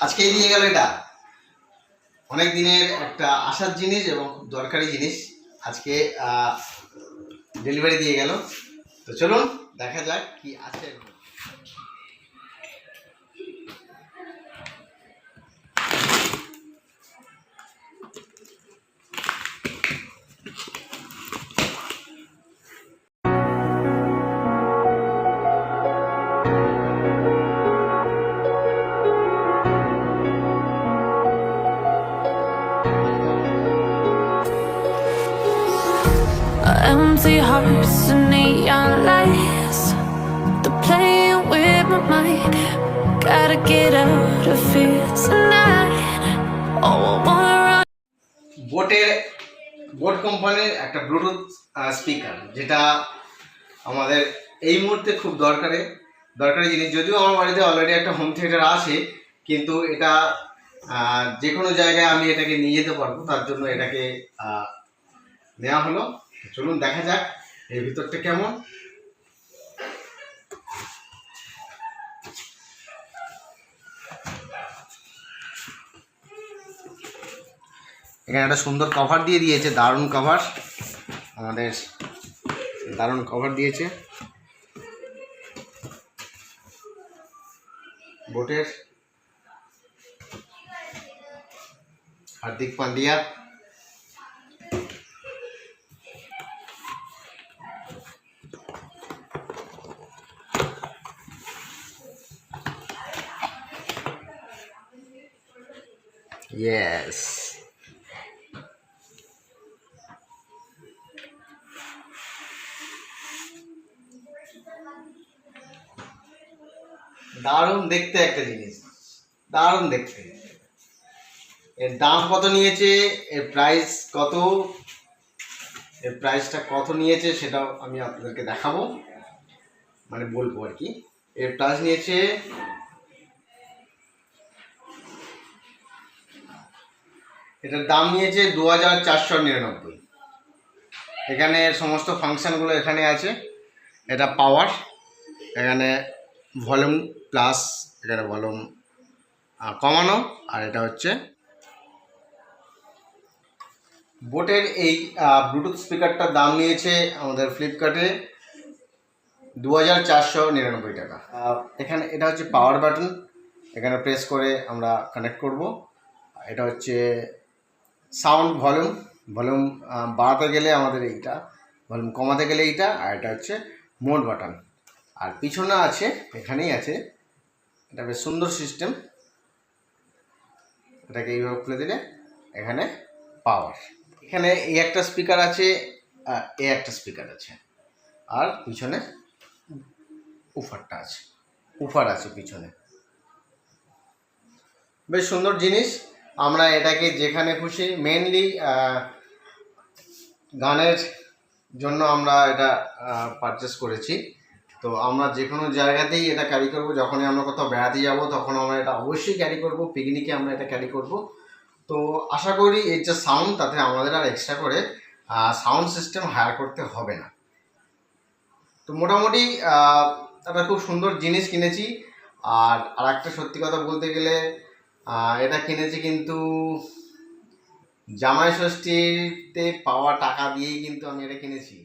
আজকেই নিয়ে গেল। এটা অনেক দিনের একটা আশার জিনিস এবং খুব দরকারি জিনিস, আজকে ডেলিভারি দিয়ে গেল। তো চলুন দেখা যাক কি আছে। Empty hearts and neon lights, they're playing with my mind. Gotta get out of here tonight. Oh, I wanna run. Boat কোম্পানির একটা ব্লুটুথ স্পিকার, যেটা আমাদের এই মুহূর্তে খুব দরকারি জিনিস। যদিও আমার বাড়িতে অলরেডি একটা হোম থিয়েটার আছে, কিন্তু এটা যে কোনো জায়গায় আমি এটাকে নিয়ে যেতে পারবো, তার জন্য এটাকে নেওয়া হলো। চলুন দেখা যাক এর ভিতরটা কেমন। এখানে একটা সুন্দর কভার দিয়ে দিয়েছে, দারুণ কভার, আমাদের দারুণ কভার দিয়েছে বোটের। হার্দিক পান্ডিয়া, ইয়েস, দারুণ দেখতে একটা জিনিস, দারুণ দেখতে। এর দাম কত নিয়েছে, এর প্রাইস কত, এর প্রাইসটা কত নিয়েছে সেটাও আমি আপনাদেরকে দেখাবো, মানে বলবো আর কি। এর প্রাইস নিয়েছে এটার দাম নিয়েছে 2499। এখানে সমস্ত ফাংশানগুলো এখানে আছে। এটা পাওয়ার, এখানে ভলিউম প্লাস, এখানে ভলিউম কমানো, আর এটা হচ্ছে বোটের এই ব্লুটুথ স্পিকারটার দাম নিয়েছে আমাদের ফ্লিপকার্টে 2499 টাকা। এখানে এটা হচ্ছে পাওয়ার বাটন, এখানে প্রেস করে আমরা কানেক্ট করব। এটা হচ্ছে সাউন্ড ভলিউম বাড়াতে গেলে আমাদের এইটা, ভলিউম কমাতে গেলে এইটা, আর এটা হচ্ছে মোড বাটন। আর পিছনে আছে, এখানেই আছে, এটা বেশ সুন্দর সিস্টেম। এটাকে এইভাবে খুলে দিলে এখানে পাওয়ার, এখানে এই একটা স্পিকার আছে, এই একটা স্পিকার আছে, আর পিছনে উফার আছে পিছনে। বেশ সুন্দর জিনিস। আমরা এটাকে যেখানে খুশি, মেনলি গানের জন্য আমরা এটা পারচেস করেছি। তো আমরা যে কোনো জায়গাতেই এটা ক্যারি করব, যখনই আমরা কোথাও বেড়াতে যাব তখন আমরা এটা অবশ্যই ক্যারি করব, পিকনিকে আমরা এটা ক্যারি করব। তো আশা করি এর যে সাউন্ড, তাতে আমাদের আর এক্সট্রা করে সাউন্ড সিস্টেম হায়ার করতে হবে না। তো মোটামুটি একটা খুব সুন্দর জিনিস কিনেছি। আর একটা সত্যি কথা বলতে গেলে, এটা কিনেছি কিন্তু জামাই ষষ্ঠীতে পাওয়া টাকা দিয়েই কিন্তু আমি এটা কিনেছি।